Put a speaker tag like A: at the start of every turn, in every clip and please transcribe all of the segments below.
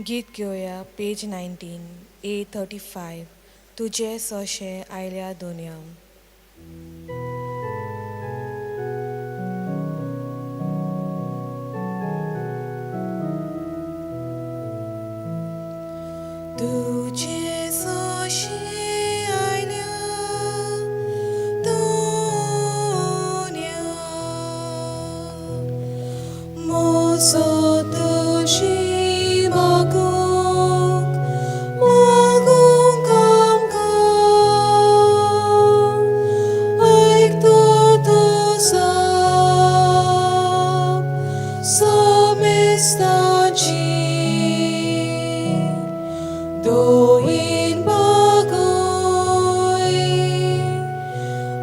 A: गीत घेवया page 19 A35 तुझे सोशे आयल्या दोनयां. तुझे सोशे आयल्या दोनयां मोसो तुझी Doin bagoi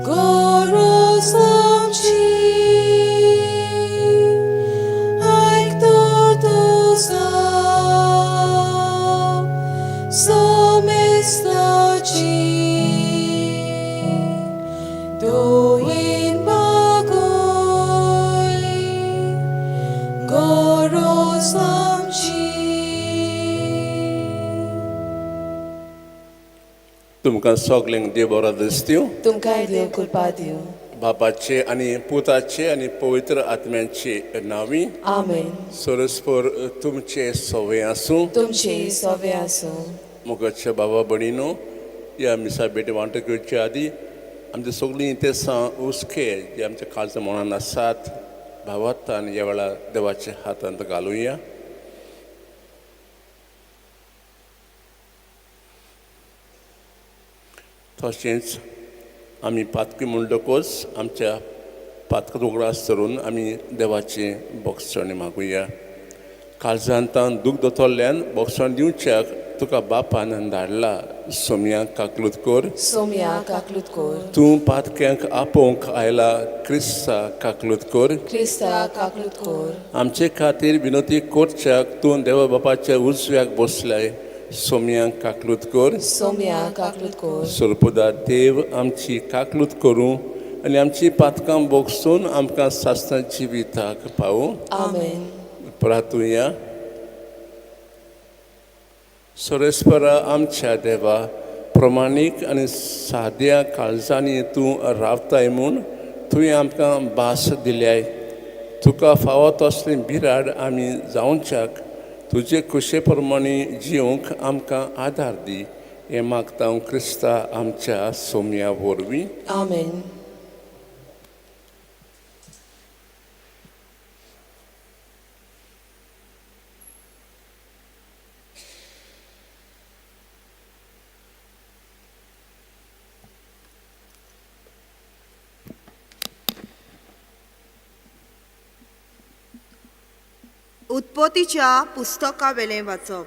A: gorosam chi aik tortosam somestaci doin bagoi gorosam chi.
B: तुमकां सगल्यांक देव बरो दीस दिवं.
A: तुमकांय देव कृपा दिवं.
B: बापाचे आनी पुताचे आनी पवित्र आत्म्याचे नांवी
A: आमेन.
B: सरस्पर तुमचे सवय आसूं.
A: तुमचे सवे आसूं.
B: मुखाच्या बाबा भणीनो, या मिसा भेट वांटो घेवचे आदी आमचे सगळीं ते उस्के जे आमच्या काळच्या मनान आसात भावार्थान ह्या वेळार देवाच्या हातांत घालुया. तशेंच आमी पातकी म्हणटकच आमच्या पातकां उगडास धरून आमी देवाची भोगसणी मागुया. काळजांतान दूख दोतोल्ल्यान भोगसण दिवच्याक तुका बापान धाडला. सोम्याक काकलूत कर.
A: सोम्या काकलूत कर.
B: तूं पातक्यांक आपोवंक आयला. क्रिस्ता काकलूत कर.
A: क्रिस्ता काकलूत कर.
B: आमचे खातीर विनोती करच्याक तूं देवा बापाच्या उजव्याक बसलाय. सोम्यांक काकलूत कर.
A: सोम्या काकलूत कर.
B: सर्वदा देव आमची काकलूत करूं आनी आमची पातकां भोगसून आमकां सासणां जिविताक पावूं.
A: आमेन.
B: प्रार्थुया. सर्वेस्परा आमच्या देवा, प्रमाणीक आनी साद्या काळजांनी तूं रावताय म्हूण तुवें आमकां भास दिल्याय. तुका फावो तसलें बिराड आमी जावच्याक तुजे कुशे प्रमाणे जिवंक आमकां आदार दी. हें मागता हांव क्रिस्ता आमच्या सोम्या वरवीं.
A: आमेन.
C: उत्पत्तीच्या पुस्तका वेलें वाचप.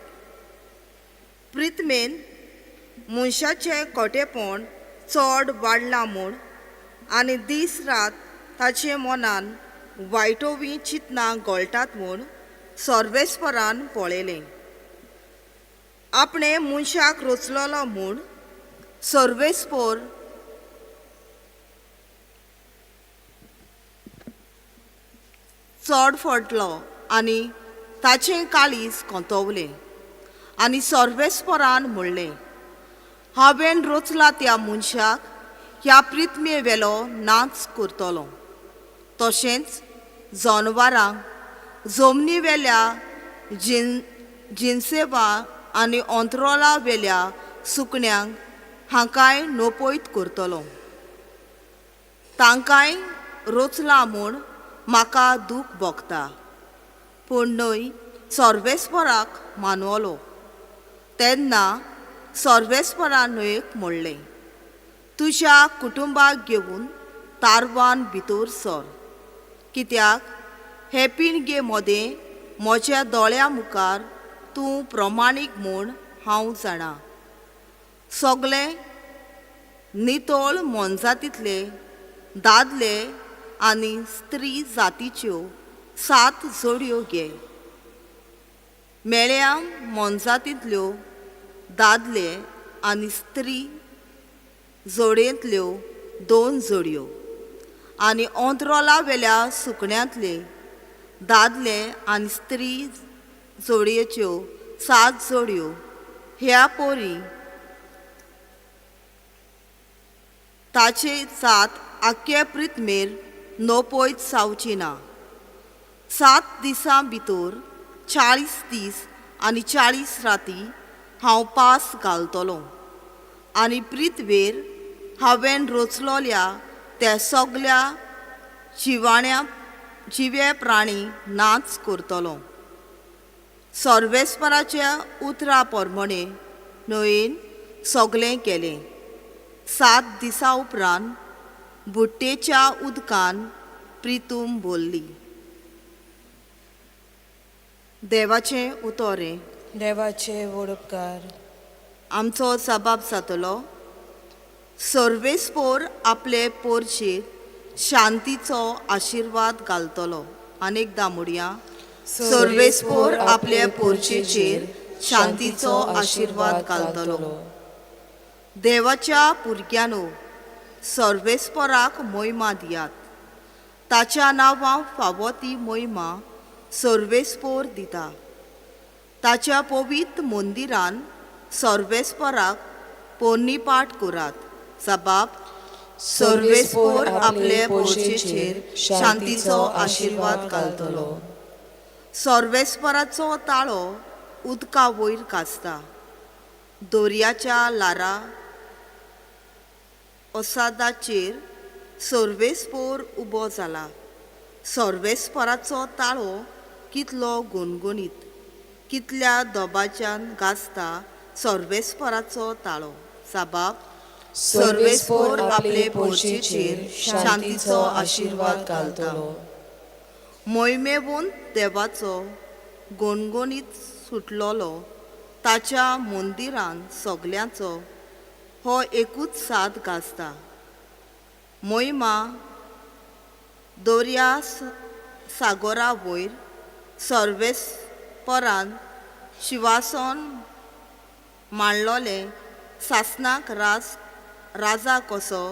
C: प्रितमेन मनशाचें खोटेपण चड वाडलां म्हूण आनी दीस रात ताचे मनान वायटोवी चिंतनां गळटात म्हूण सर्वेस्परान पळयलें. आपणे मनशाक रचलोलो म्हूण सर्वेस्पर चड फटलो आनी ताचें काळीज कोंतवलें आनी सर्वेस्परान म्हणलें, हांवें रचला त्या मनशाक ह्या प्रितमे वेलो नाच करतलो. तशेंच जनवरांक, जमनी वेल्या जिन्सेवा आनी अंतरोला वेल्या सुकण्यांक हांकांय नोपयत करतलो. तांकांय रचला म्हूण म्हाका दूख भोगता. पूण न्हय सर्वेस्पराक मानवलो. तेन्ना सर्वेस्परान न्हंयेक म्हणलें, तुज्या कुटुंबाक घेवन तारवान भितर सर, कित्याक हे पिणगे मदें म्हज्या दोळ्या मुखार तूं प्रमाणीक म्हूण हांव जाणा. सगळे नितळ मनजातींतले दादले आनी स्त्री जातीच्यो 7 जोडयो घे. मेळ्या मनजातींतल्यो दादले आनी स्त्री जोडयेंतल्यो 2 जोडयो आनी अंतरोला वेल्या सुकण्यांतले दादले आनी स्त्री जोडयेच्यो 7 जोडयो ह्या पोरी ताचे सात आख्या प्रितमेर नोपोयत जावची ना. 7 दिसां भितर 40 दीस आनी 40 राती हांव पास घालतलों आनी प्रितवेर हांवें रचलोल्या त्या सगल्या जिवे प्राणी नाच करतलो. सर्वेस्पराच्या उतरा प्रमाणे नोयेन सगळें केलें. 7 दिसां उपरांत बुट्टेच्या उदकान प्रितूम बोल्ली. देवाचें उतोरें.
A: देवाचे वडपकार.
C: आमचो जबाब जातलो, सर्वेस्पोर आपले पोरचेर शांतीचो आशिर्वाद घालतलो. अनेकदा म्हणया, सर्वेस्पोर आपल्या पोरचेचेर शांतीचो आशिर्वाद घालतलो. देवाच्या भुरग्यांनो, सर्वेस्पराक मोहिमा दियात. ताच्या नांवां फावो ती मोहिमा सर्वेस्पोर दिता. ताच्या पवित्र मंदिरान सर्वेस्पराक पोन्नीपाट करात. जबाब, सर्वेस्पोर आपले पोरचेचेर शांतीचो आशिर्वाद घालतलो. सर्वेस्पराचो ताळो उदका वयर काजता. दर्याच्या लारा ओसादाचेर सर्वेस्पोर उबो जाला. सर्वेस्पराचो ताळो कितलो गुणगुणीत, कितल्या दोबाच्यान गाजता सर्वेस्पराचो ताळो. जबाब, सर्वेस्पोर आपले पोरचेचेर शांतीचो आशिर्वाद घालतलो. मोहिमेवून देवाचो गुणगुणीत सुटलोलो ताच्या मंदिरान सगल्यांचो हो एकूच साद गाजता. मोहिमा दर्या सागरा वयर सर्वेस्परान शिवासन मांडलोले सासनाक राजा कसो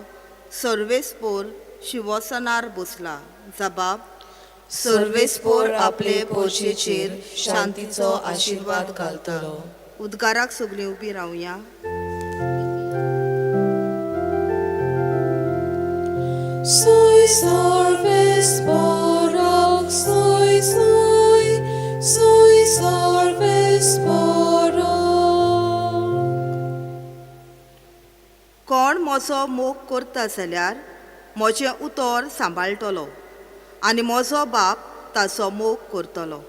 C: सर्वेस्पोर शिवसनार बसला. जबाब, सर्वेस्पोर आपले पोरचेचेर शांतीचो आशिर्वाद घालतलो. उद्गाराक सगळीं उबी रावया.
D: Soy सर्वेस्पराक, soy सर्वेस्पराक.
C: कोण म्हजो मोग करता जाल्यार म्हजें उतर सांबाळटलो आनी म्हजो बाप ताचो मोग करतलो.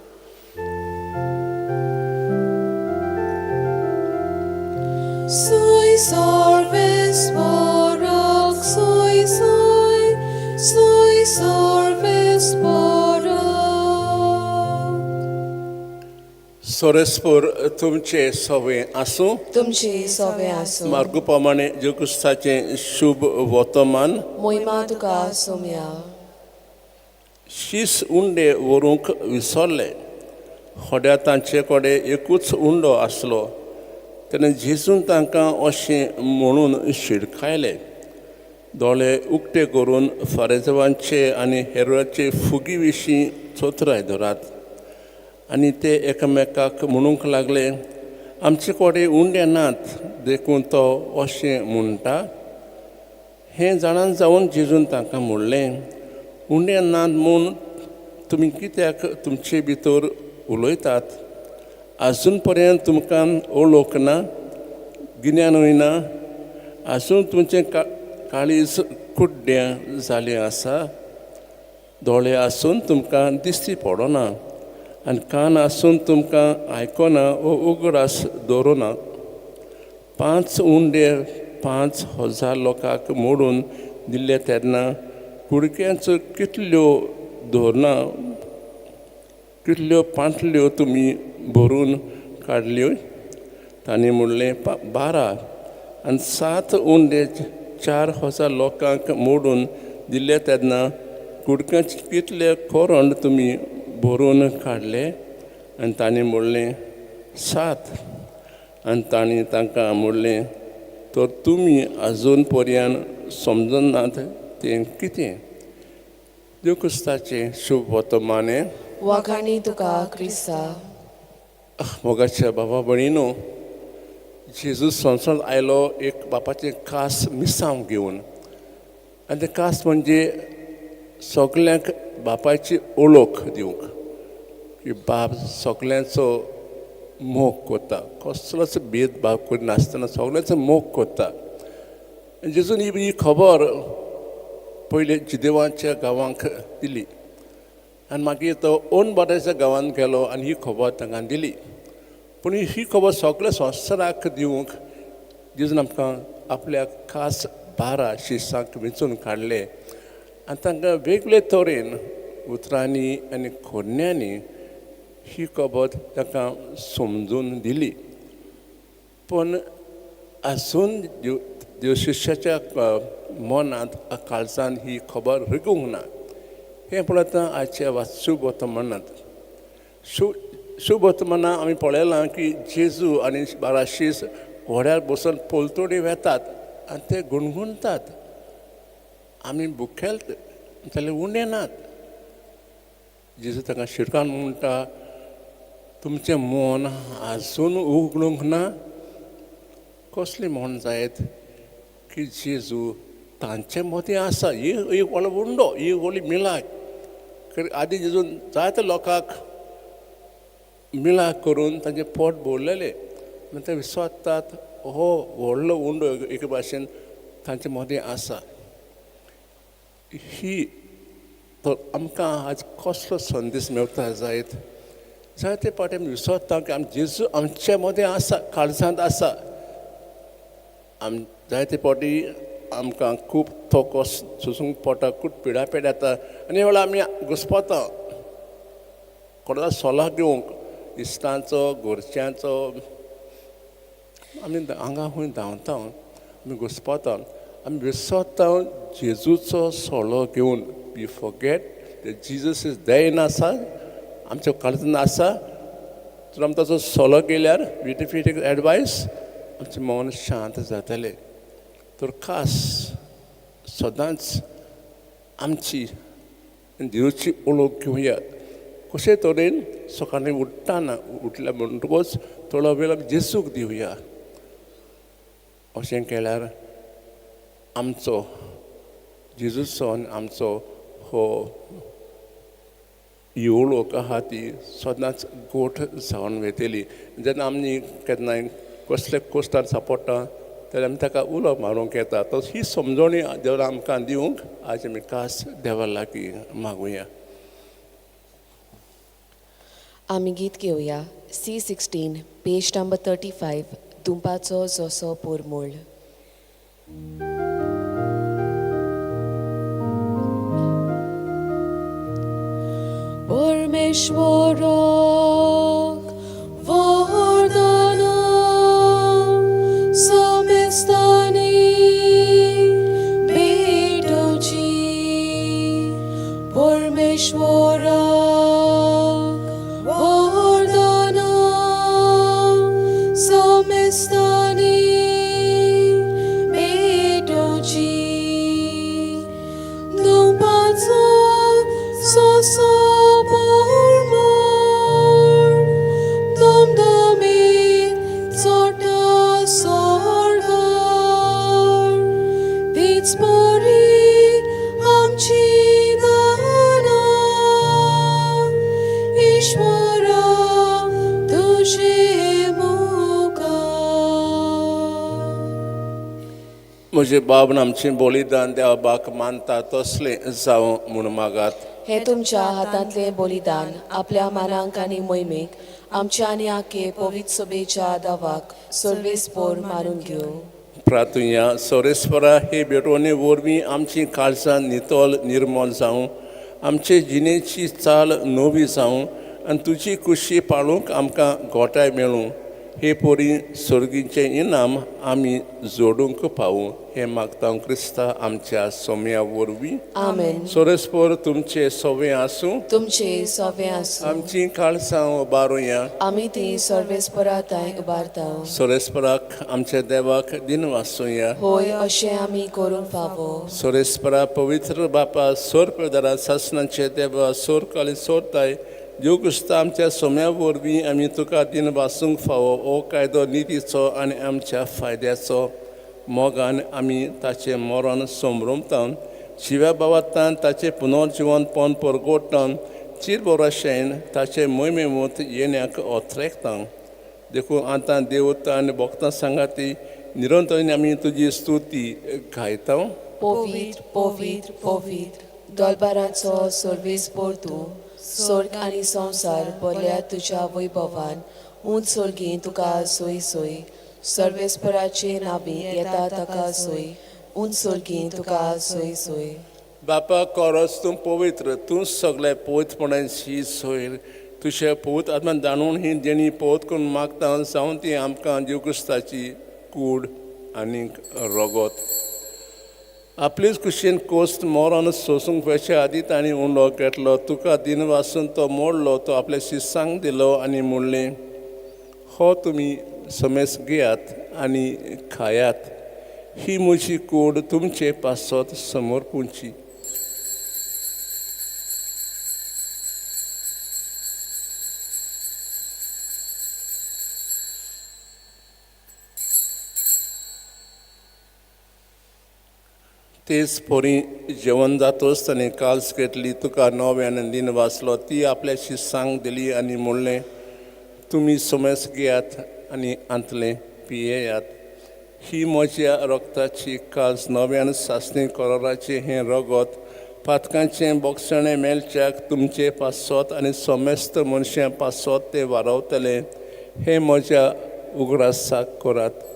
D: Soy सर्वेस्पराक, soy सर्वेस्पराक.
B: सोरेस्पोर तुमचे सवे आसूं.
D: तुमची सवे आसूं.
B: मार्गू प्रमाणे जेजुक्रिस्ताचें शुभ वर्तमान.
D: मोहिमा तुका सोम्या.
B: शीस उंडे व्हरूंक विसरले. होड्या तांचे कडेन एकूच उंडो आसलो. तेन्ना जेजून तांकां अशें म्हणून शिडकायले, दोळे उक्ते करून फारेजवांचे आनी हेरोदाचे फुगी विशीं चोत्राय धरात. आनी ते एकामेकाक म्हणूंक लागले, आमचे कडेन उंडे नात, देखून तो अशें म्हणटा. हें जाणान जावन जेजून तांकां म्हणलें, उंडे नात म्हूण तुमी कित्याक तुमचे भितर उलयतात? आजून पर्यंत तुमकां ओळख ना, गिन्यानूय ना. आजून तुमचें काळीज कुड्डें जालें आसा. दोळे आसून तुमकां दिश्टी पडना आनी कान आसून तुमकां आयकना वो उगडास दवरना. 5 उंडे 5,000 लोकांक मोडून दिल्ले तेन्ना कुडक्यांचो कितल्यो धोरणां, कितल्यो पांटल्यो तुमी भरून काडल्यो? तांणी म्हणलें 12. आनी 7 उंडे 4,000 लोकांक मोडून दिल्ले तेन्ना कुडक्यांचे कितले कोरंड तुमी भरून काडले? आनी तांणी म्हणलें 7. आनी तांणी तांकां म्हणलें, तर तुमी आजून पर्यंत समजनात तें कितें? देव क्रिस्ताचें शुभ वर्तमाने.
D: वाखाणी तुका क्रिस्ता.
B: मोगाच्या बाबा भयणीनो, जेजू संवसारांत आयलो एक बापाचें कास मिसांव घेवन, आनी तें कास म्हणजे सगल्यांक बापायची ओळख दिवंक, की बाप सगल्यांचो मोग कोता, कसलोच भेदभाव करिनासतना सगल्यांचो मोग कोता. जेजून ही खबर पयले जिदेवाच्या गांवांक दिली आनी मागीर तो ओन बॉर्डराच्या गांवांत गेलो आनी ही खबर तांकां दिली. पूण ही खबर सगळ्या संवसाराक दिवंक जेजून आमकां आपल्या खास 12 शिश्यांक वेंचून काडले आनी तांकां वेगळे तरेन उतरांनी आनी खोडण्यांनी ही खबर तांकां समजून दिली. पूण आजून देव शिश्याच्या मनांत काळजांत ही खबर रिगूंक ना. हें पळयत आयच्या शुभ वर्तमानांत शुभ वर्तमानां आमी पळयलां की जेजू आनी 12 शिश्य घोड्यार बसून पोलतोडी वेतात आनी ते गुणगुणतात, आमी भुकेल जाल्यार उणे नात. जेजू ताका शिरकान म्हणटा, तुमचें मन आजून उगडूंक ना. कसलें मन जायत की जेजू तांचे मदीं आसा. ही एक व्हडलो उंडो, ही व्हडली मिलाक. आदी जेजून जायते लोकांक मिलाक करून तांचें पोट भरलेलें, आनी ते विस्वासतात हो व्हडलो उंडो एके भाशेन तांचे मदीं आसा. ही तो आमकां आज कसलो संदेश मेळटा जायत. जायते फावटी आमी विसरता की जेजू आमचे मदीं आसा, काळजांत आसा. जायते फावटी आमकां खूब तोको सोसूंक पडटा, खूब पिडापेड येता आनी ह्या वेळार आमी घुस्पता कोणाचो सल्लो घेवंक, इश्टांचो, घरच्यांचो. आमी हांगा खूंय धांवता, आमी घुस्पता, आमी विसरता जेजूचो सल्लो घेवन. We forget that Jesus is there in us, आमच्या काळजांत आसा. जर आमी ताचो सल्लो घेतल्यार, wait if we take advice, आमचें मन शांत जातलें. तर खास सदांच आमची देवाची ओळख घेवया. कशे तरेन सकाळीं उठ्ठाना उठल्या म्हणटकूच थोडो वेळ जेजूक दिवया. अशें केल्यार आमचो जेजूचो आनी आमचो हो ही ओळख आहा ती सदांच गोठ जावन वयतली. जेन्ना आमी केन्नाय कसले कोश्टार सांपडटा जाल्यार आमी ताका उलो मारूंक येता. तो ही समजणी देवान आमकां दिवंक आज आमी खास देवा लागीं मागुया.
D: आमी गीत घेवया C16 पेज नंबर 35 तुंपाचो जसो पोरमोळ. परमेश्वराक वरदान समेस्तानी भेटोवची. परमेश्वराक वरदान समेस्तानी भेटोवची. तुंपाचो जसो
B: म्हजे बाबन आमचें बलिदान देवा बाक मानता तसलें जावं म्हूण मागात.
D: हे तुमच्या हातांतले बलिदान आपल्या मानांक आनी मोहिमेक आमच्या आनी आखे पवित्र सभेच्या दावाक सर्वेस्पोर मारून घेवं.
B: प्रार्थुया. सोरेस्परा हे भेटवणे वरवीं आमची काळजां नितोल निर्मल जावं, आमचे जिणेची चाल नवी जावं आनी तुजी खुशी पाळूंक आमकां गोठाय मेळूं. हे पोरी सर्गीचें इनाम आमी जोडूंक पावूं. हे मागता क्रिस्ता आमच्या सोम्या वरवीं.
D: आमेन.
B: सोरेस्पोर तुमचे सोवे आसूं,
D: तुमचे सोवे आसूं.
B: आमची काळजां उबारुया.
D: आमी ती सर्वेस्पराताय उबारता.
B: सोरेस्पराक आमच्या देवाक दिन वाचुया.
D: होय अशें आमी करूंक फावो.
B: सोरेस्परा पवित्र बापा सोर प्रदारा सासनाचे देवा सोर काली सोरताय ज्यो क्रिस्ता आमच्या सोम्या वरवीं आमी तुका दिन वासूंक फावो हो कायदो नितीचो आनी आमच्या फायद्याचो मोगान आमी ताचें मरण सोमरोमतावन शिव्या बाबतान ताचें पुनर्जिवनपण परगोडटावन चीर बोराशेन ताचें मोहिमेमूत येण्याक ओत्रेकतां देखून आतां देवता आनी भक्तां सांगाती निरंतरान आमी तुजी स्तुती गायता
D: पवित्र पवित्र पवित्र दोलबाराचो सर्वेस्पोर तूं स्वर्ग आनी संवसार भरल्या तुज्या वैभवान उंच सर्गीं तुका सोय सोय सर्वेस्पराचे नावी येता ताका सोय उंच सर्गीं तुका सोय सोय
B: बापा कोरस तूं पवित्र तूं सगळे पवित्रपणाची सोय तुझे पवित्र आत्म्यान जाणून ही जेणी पवित्र करून मागता जावन ती आमकां जीव क्रिस्ताची कूड आनीक रगत आपलीच कुशीन कोस्त मोरण सोसूंक वेच्या आदी ताणी उंडो घेतलो तुका दिन वासून तो मोडलो तो आपल्या शिसांक दिलो आनी म्हणलें हो तुमी समेस घेयात आनी खायात ही म्हजी कूड तुमचे पासत समोर पुंची तेच पोरी जेवण जातोच ताणें काल्स घेतली तुका नव्यान दिन वाचलो ती आपल्या शिसांक दिली आनी म्हणलें तुमी समेस घेयात आनी आंतले पियेयात ही म्हज्या रक्ताची काल्स नव्यान सासणी कोराचे हें रगत पातकांचें बोगसणें मेलच्याक तुमचे पासत आनी समेस्त मनशां पासत ते वारवतले हें म्हज्या उगडासाक करात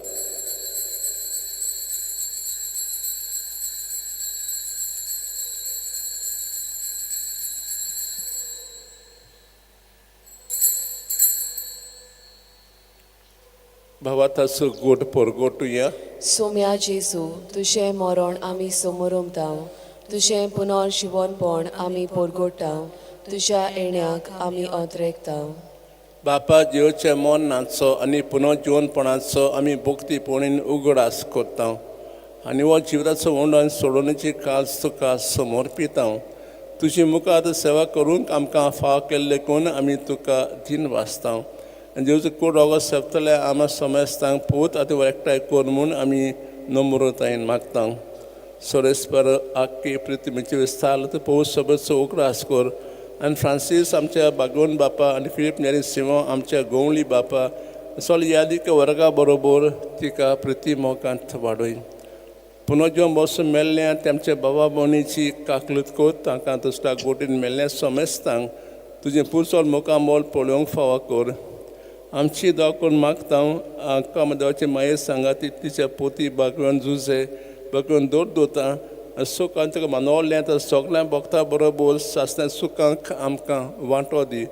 B: भावाताचो गोट परगोटुया
D: सोम्या जेजू तुझें मरण आमी समोरमताव तुझें पुनर्जिवनपण आमी परगोडटाव तुज्या येण्याक आमी ओंत्रेकताव
B: बापा देवच्या मरणाचो आनी पुनर्जिवनपणाचो आमी भक्तीपणीन उगडास करता आनी हो जिवनाचो वंडन सोडोवण्याची काल्स तुका समर्पिता तुजी मुखार सेवा करूंक आमकां फाव केल्ले कोण आमी तुका दिन वाचता आनी देवचो कूड रगत सेपतले आमा समेस्तांक पोत आतां एकठांय कर म्हूण आमी नम्रतायेन मागता सोरेस्पर आख्खी पृथ्वीचे विस्तार पौस सभेचो उगडास कर आनी फ्रांसीस आमच्या बागोन बापा आनी फिलीप नेरी सिमो आमच्या गोवली बापा सोल यादीक वर्गा बरोबर तिका प्रती मोगांत वाडय पुनर्जीवन बसून मेल्ल्या तेमच्या भावा भयणीची काकलूत कर तांकां दुसऱ्या गोटीन मेल्ल्या समेस्तांक तुजें पुरसोल मुखामोल पळोवंक फावा कर आमची दोग करून मागता आमकां देवाचे माये सांगाती तिच्या पोती बागवान झुजे बागवान दोर दोता सुखान तुका मानवलें तर सगळ्या भक्तां बरोबर सासण्या सुखांक आमकां वांटो दी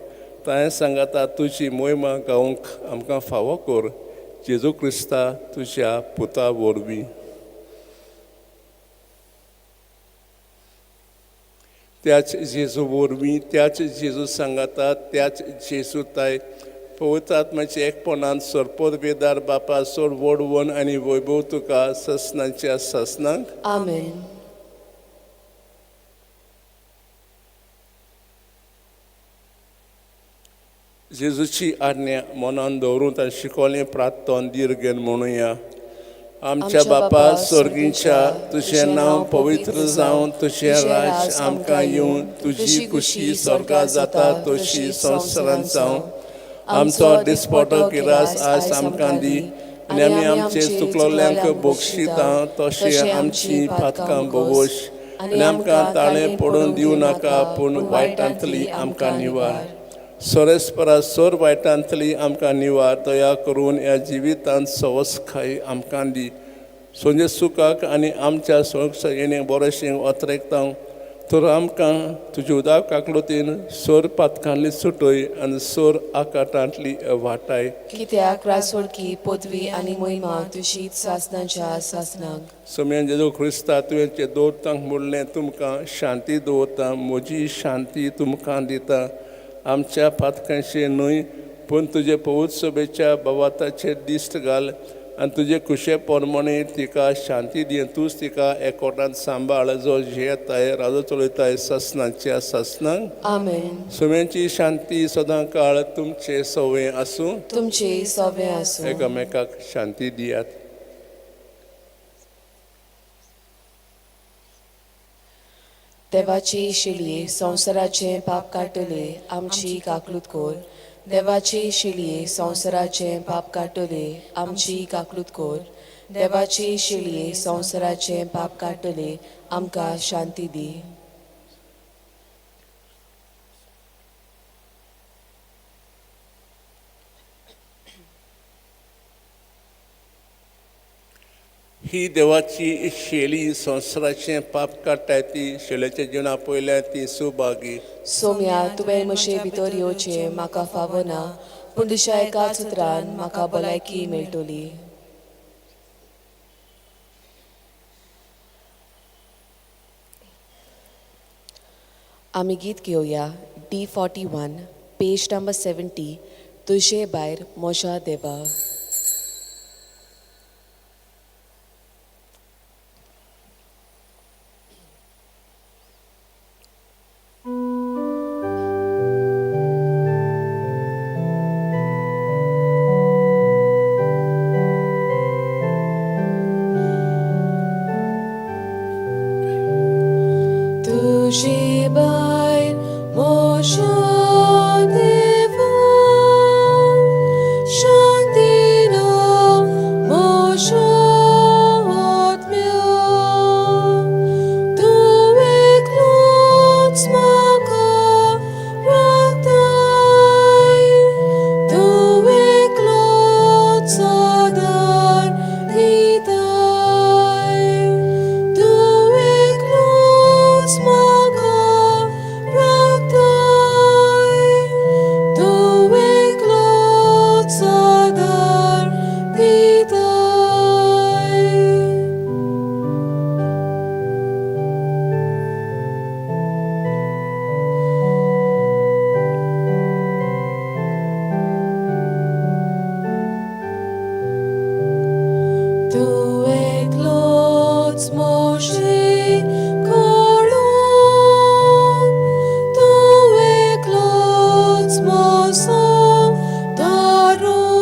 B: तांय सांगाता तुजी मोहिमा गावंक आमकां फावो कर जेजू क्रिस्ता तुज्या पुता वरवीं त्याच जेजू वरवीं त्याच जेजू सांगाता त्याच जेजू ताय पवित्र आत्म्याचे एकपणान सरपोत बेदार बापा सोड वडवण आनी वैभव तुका ससनाच्या ससनांक
D: आमेन
B: जेजूची आज्ञा मनान दवरून ताणें शिकवलें प्रार्थन दिर्गेन म्हणुया आमच्या बापा स्वर्गीच्या तुजें नांव पवित्र जावं तुजें राज आमकां येवन तुजी खुशी स्वर्गा जाता तशी संवसारांत जावं आमचो दिसपटो किरास आज आमकां दी आनी आमी आमचे चुकलोल्यांक बक्षिता तशें आमची पातकां बोगोश आनी आमकां ताळें पडून दिवं नाका पूण वायटांतली आमकां निवार सोरेस्परा सोर वायटांतली आमकां निवार दया करून ह्या जिवितांत सवस्खाय आमकां दी सोंजे सुखाक आनी आमच्या सुरक्षा येणे बरेशें ओत्रेकता तर आमकां तुज्या उदक काकलुतीन सोर पातकांतली सुटय आनी सोर आकाटांतली वाटाय
D: कित्याक रासवडकी पदवी आनी मोहिमा तुशीच सासनाच्या सासनाक
B: सोम्यान जेजू क्रिस्ता तुवें दवरतांक म्हणलें तुमकां शांती दवरता म्हजी शांती तुमकां दिता आमच्या पातकांचे न्हय पूण तुजे पवित्र सभेच्या भवाताचेर दिश्ट घाल आनी तुजे कुशे पोरमोणी तिका शांती दी तूंच तिका एकोर्टांत सांबाळ जो जियेताय राजो चलयताय ससनांच्या ससनांक
D: आमेन.
B: सुम्यांची शांती सदां काळ तुमचे सवय आसूं
D: तुमचे सवे आसूं.
B: एकामेकाक शांती दियात.
D: देवाचे शिलये संवसाराचे पाप काटले आमची काकलूत कोर. देवाचे शिलये संवसाराचे पाप काटले आमची काकलूत कोर. देवाचे शिलये संवसाराचे पाप काटले आमकां शांती दी.
B: ही देवाची शेली संवसाराचें पाप काडटाय ती शेलेच्या जिवना पयल्या ती सुभागी.
D: सोम्या तुवें म्हजे भितर येवचें म्हाका फावना पूण दिशा एकाच उतरान म्हाका भलायकी मेळटली. आमी गीत घेवया D41 पेज नंबर 70 तुजे भायर म्हज्या देवा. तुजे भायर म्हज्या देवा शांतीन म्हज्या आत्म्या तूं एकलोच म्हाका राखताय. तूं एकलोच आदार दिताय. तूं एकलोच म्हाका राखताय. तूं एकलोच आदार दिताय. तूं एकलोच मोशें कोडून. तूं एकलोच मोसो दारून.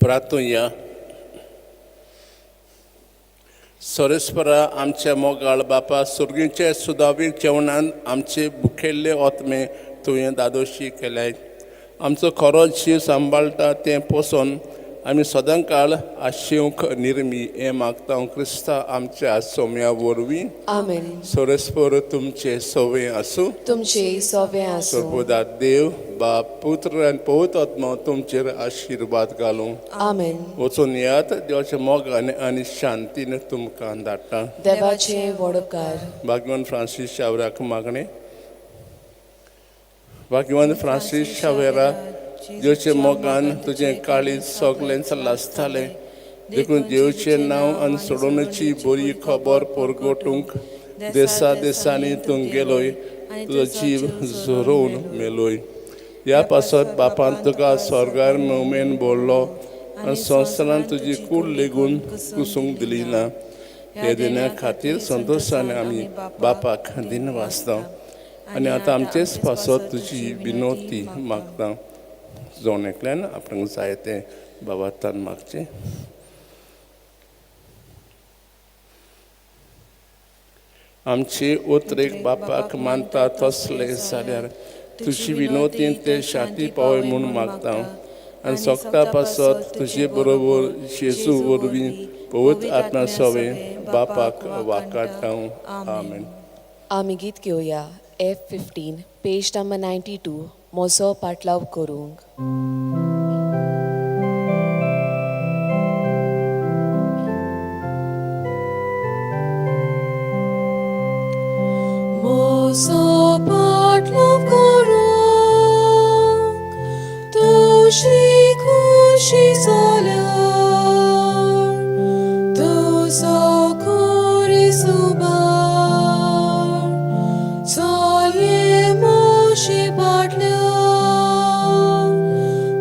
B: प्रार्थूया. सोरेस्परा आमच्या मोगाळ बापा सुर्गीचे सुदावीक जेवणान आमचे भुकेल्ले ओतमे तुवें दादोशी केल्याय. आमचो खरो जीव सांबाळटा तें पोसून आमी सदां काळ आशिवंक निर्मी हें मागता क्रिस्ता आमच्या सोम्या वरवीं.
D: आमेन.
B: सोरेस्पर तुमचे सोवे आसूं.
D: तुमचे सोवे आसूं.
B: सर्वदा देव बाप पुत्र आनी पवित्र आत्मा तुमचेर आशिर्वाद घालूं.
D: आमेन.
B: वचून यात देवाच्या मोगान आनी शांतीन तुमकां धाडटा.
D: देवाचे वडकार.
B: भाग्यवान फ्रांसीस शावराक मागणें. भाग्यवान फ्रांसीस शावेरा देवचे मोगान तुजें काळीज सगळेंच लासतालें देखून देवचें नांव आनी सोडोवणेची बरी खबर परगटूंक देसा देसांनी तूं गेलोय तुजो जीव झरोवन मेलोय. ह्या पासत बापान तुका स्वर्गार मोमेन बोरलो आनी संवसारान तुजी कूड लेगून कुसूंक दिली ना. हे दिना खातीर संतोशान आमी बापाक दिन वाचता आनी आतां आमचेच पासत तुजी विनोती मागता. जावन एकल्यान आपणाक जाय तें बाबातान मागचें. आमची उतरेक बापाक मानता तसले जाल्यार तुजी विनोतीन ते शांती पावय म्हूण मागता आनी सोगता पासत तुजे बरोबर जेजू वरवीं पवित्र आत्मा सोवे बापाक वाकाडटा. आमेन.
D: आमी गीत घेवया. F15 पेज नंबर 92 म्हजो पाटलाव करूंक. म्हजो पाटलाव करूंक तुजी खुशी जाल्यार तुजो खुरीस उबार चलये मोशी पाटल्या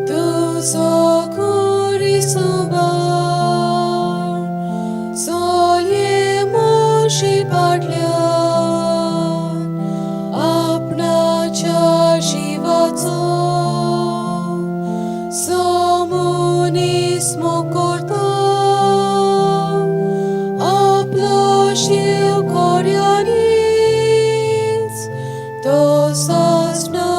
D: तुजो खुरीस उबार चलये मोशी पाटल्या आपणाच्या जिवाचो समोनीस मोकोरता आपलो शिव कोर्यानीच तोसाच ना